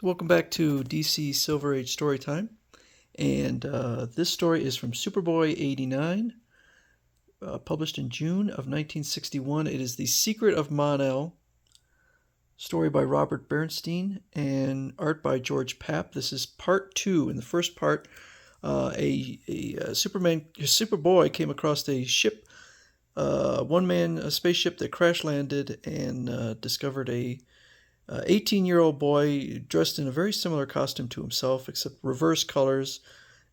So welcome back to DC Silver Age Storytime, and this story is from Superboy '89, published in June of 1961. It is The Secret of Mon-El, story by Robert Bernstein, and art by George Papp. This is part 2. In the first part, Superboy came across a ship, a spaceship that crash landed, and discovered a 18-year-old boy dressed in a very similar costume to himself, except reverse colors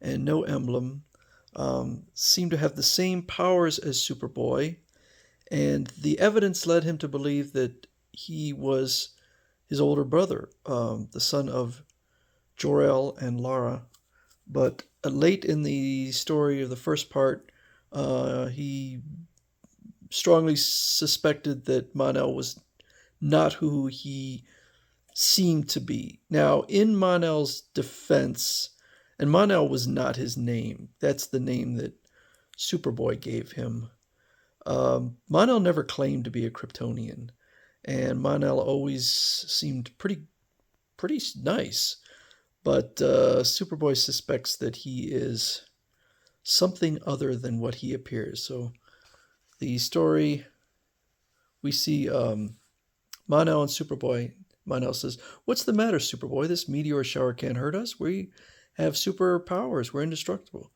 and no emblem. Seemed to have the same powers as Superboy, and the evidence led him to believe that he was his older brother, the son of Jor-El and Lara. But late in the story of the first part, he strongly suspected that Mon-El was not who he seemed to be. Now, in Mon-El's defense, and Mon-El was not his name, that's the name that Superboy gave him. Mon-El never claimed to be a Kryptonian, and Mon-El always seemed pretty nice. But Superboy suspects that he is something other than what he appears. So the story, we see Mon-El and Superboy. Mon-El says, "What's the matter, Superboy? This meteor shower can't hurt us. We have superpowers. We're indestructible."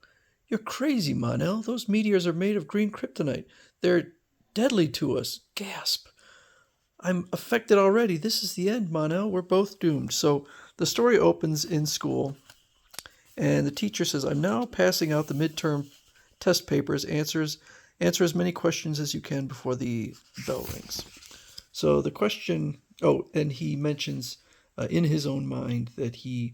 "You're crazy, Mon-El. Those meteors are made of green kryptonite. They're deadly to us." Gasp. "I'm affected already. This is the end, Mon-El. We're both doomed." So the story opens in school, and the teacher says, "I'm now passing out the midterm test papers. Answer as many questions as you can before the bell rings." So the question, and he mentions in his own mind that he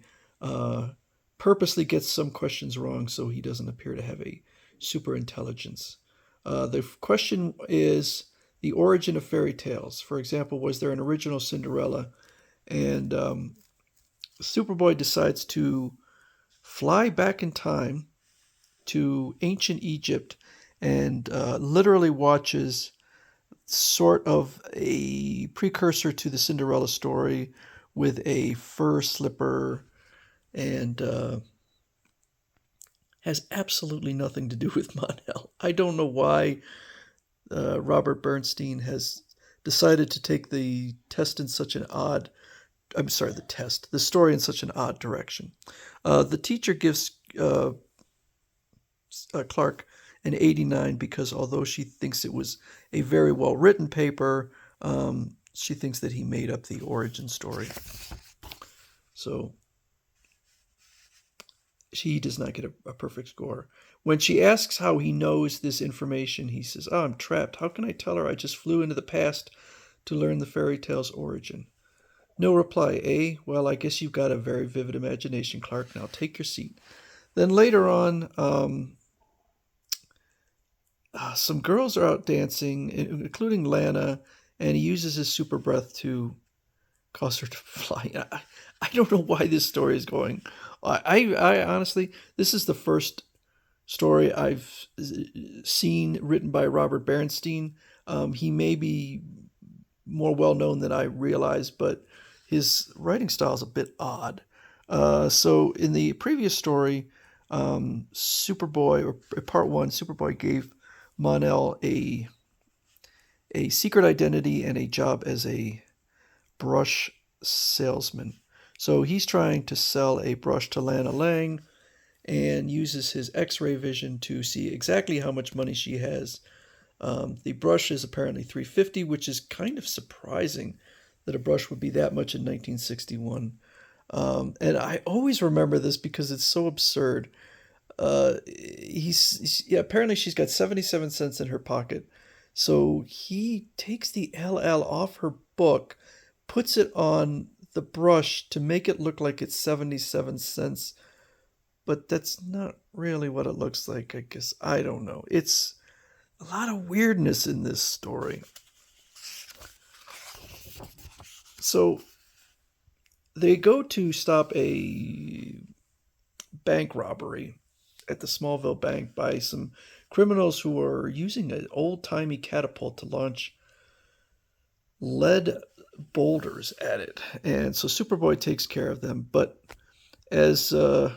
purposely gets some questions wrong so he doesn't appear to have a super intelligence. The question is the origin of fairy tales. For example, was there an original Cinderella? And Superboy decides to fly back in time to ancient Egypt and literally watches sort of a precursor to the Cinderella story with a fur slipper, and has absolutely nothing to do with Mon-El. I don't know why Robert Bernstein has decided to take the story in such an odd direction. The teacher gives Clark an 89 because although she thinks it was a very well-written paper, she thinks that he made up the origin story. So he does not get a perfect score. When she asks how he knows this information, he says, "Oh, I'm trapped. How can I tell her I just flew into the past to learn the fairy tale's origin?" No reply. "Eh? Well, I guess you've got a very vivid imagination, Clark. Now take your seat." Then later on, some girls are out dancing, including Lana, and he uses his super breath to cause her to fly. I don't know why this story is going. I honestly, this is the first story I've seen written by Robert Bernstein. He may be more well known than I realize, but his writing style is a bit odd. So in the previous story, Superboy, or part 1, Superboy gave Mon-El a secret identity and a job as a brush salesman. So he's trying to sell a brush to Lana Lang and uses his X-ray vision to see exactly how much money she has. The brush is apparently $350, which is kind of surprising that a brush would be that much in 1961. And I always remember this because it's so absurd. Apparently she's got 77 cents in her pocket. So he takes the LL off her book, puts it on the brush to make it look like it's 77 cents. But that's not really what it looks like, I guess. I don't know. It's a lot of weirdness in this story. So they go to stop a bank robbery at the Smallville bank by some criminals who are using an old-timey catapult to launch lead boulders at it, and so Superboy takes care of them. But as uh,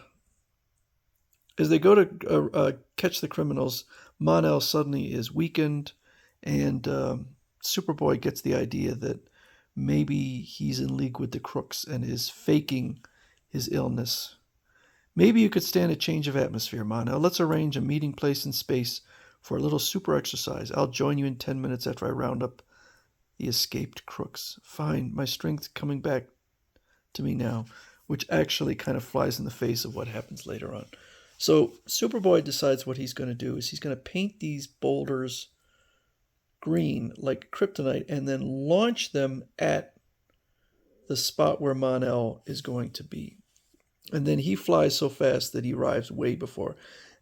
as they go to catch the criminals, Mon-El suddenly is weakened, and Superboy gets the idea that maybe he's in league with the crooks and is faking his illness. Maybe you could stand a change of atmosphere, Mon-El. Let's arrange a meeting place in space for a little super exercise. I'll join you in 10 minutes after I round up the escaped crooks. Fine, my strength's coming back to me now, which actually kind of flies in the face of what happens later on. So Superboy decides what he's going to do is he's going to paint these boulders green like kryptonite and then launch them at the spot where Mon-El is going to be. And then he flies so fast that he arrives way before.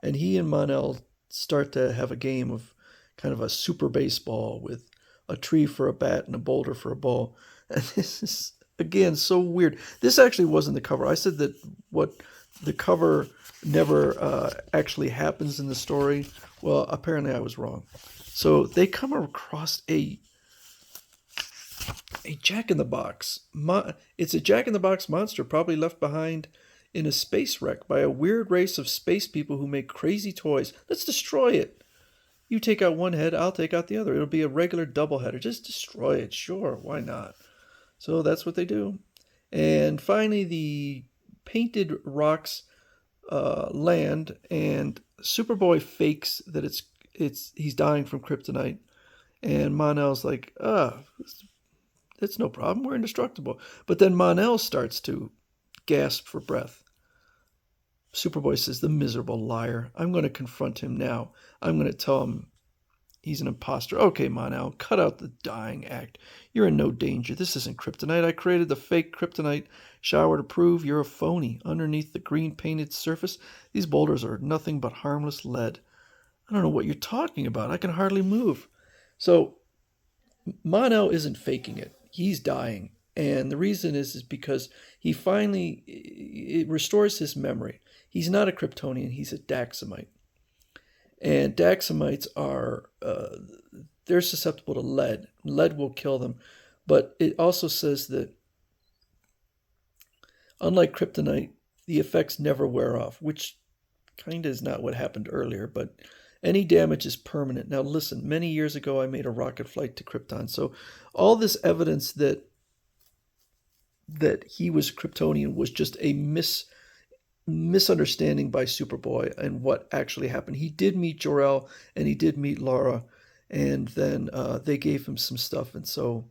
And he and Mon-El start to have a game of kind of a super baseball with a tree for a bat and a boulder for a ball. And this is, again, so weird. This actually wasn't the cover. I said that what the cover never actually happens in the story. Well, apparently I was wrong. So they come across a jack-in-the-box. It's a jack-in-the-box monster probably left behind in a space wreck by a weird race of space people who make crazy toys. Let's destroy it. You take out one head, I'll take out the other. It'll be a regular doubleheader. Just destroy it. Sure, why not? So that's what they do. And finally, the painted rocks land, and Superboy fakes that he's dying from kryptonite. And Mon-El's like, it's no problem. We're indestructible. But then Mon-El starts to gasp for breath. Superboy says, the miserable liar. I'm going to confront him now. I'm going to tell him he's an imposter. Okay, Mon-El, cut out the dying act. You're in no danger. This isn't kryptonite. I created the fake kryptonite shower to prove you're a phony. Underneath the green painted surface, these boulders are nothing but harmless lead. I don't know what you're talking about. I can hardly move. So Mon-El isn't faking it. He's dying. And the reason is because he finally it restores his memory. He's not a Kryptonian. He's a Daxamite. And Daxamites are, they're susceptible to lead. Lead will kill them. But it also says that, unlike kryptonite, the effects never wear off, which kind of is not what happened earlier, but any damage is permanent. Now listen, many years ago I made a rocket flight to Krypton, so all this evidence that he was Kryptonian was just a misunderstanding by Superboy and what actually happened. He did meet Jor-El and he did meet Laura, and then they gave him some stuff. And so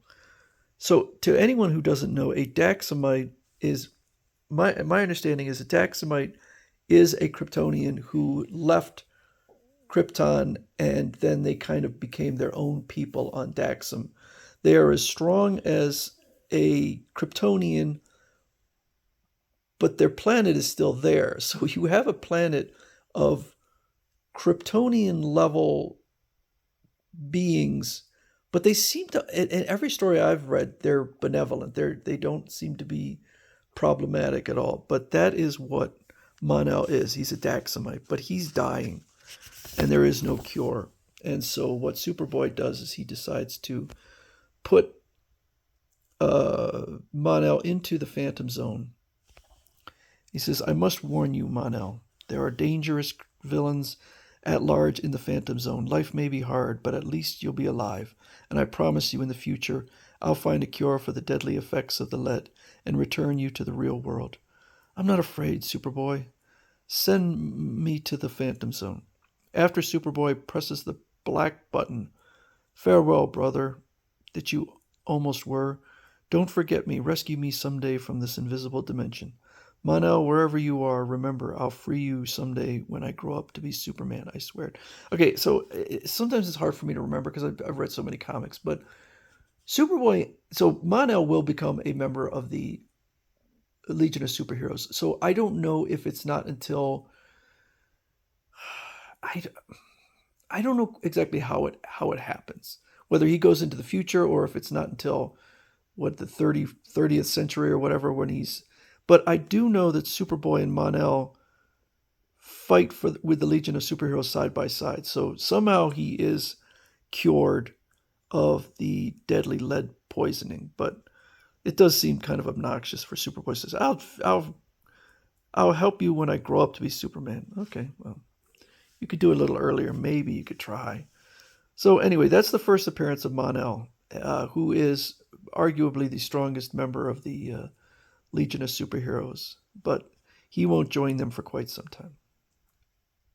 to anyone who doesn't know, a Daxamite is, my understanding is a Daxamite is a Kryptonian who left Krypton and then they kind of became their own people on Daxam. They are as strong as a Kryptonian, but their planet is still there. So you have a planet of Kryptonian level beings, but they seem to, in every story I've read, they're benevolent. They don't seem to be problematic at all. But that is what Mon-El is. He's a Daxamite, but he's dying, and there is no cure. And so what Superboy does is he decides to put Mon-El into the Phantom Zone. He says, I must warn you, Mon-El. There are dangerous villains at large in the Phantom Zone. Life may be hard, but at least you'll be alive. And I promise you in the future, I'll find a cure for the deadly effects of the lead and return you to the real world. I'm not afraid, Superboy. Send me to the Phantom Zone. After Superboy presses the black button, farewell, brother, that you almost were. Don't forget me. Rescue me someday from this invisible dimension. Mon-El, wherever you are, remember, I'll free you someday when I grow up to be Superman, I swear. Okay, so sometimes it's hard for me to remember because I've read so many comics, but Superboy, so Mon-El will become a member of the Legion of Superheroes. So I don't know if it's not until, I don't know exactly how it happens, whether he goes into the future or if it's not until the 30th century or whatever when he's, but I do know that Superboy and Mon-El fight with the Legion of Superheroes side by side. So somehow he is cured of the deadly lead poisoning. But it does seem kind of obnoxious for Superboy to say, I'll help you when I grow up to be Superman. Okay, well, you could do it a little earlier. Maybe you could try. So anyway, that's the first appearance of Mon-El, who is arguably the strongest member of the Legion of Superheroes, but he won't join them for quite some time.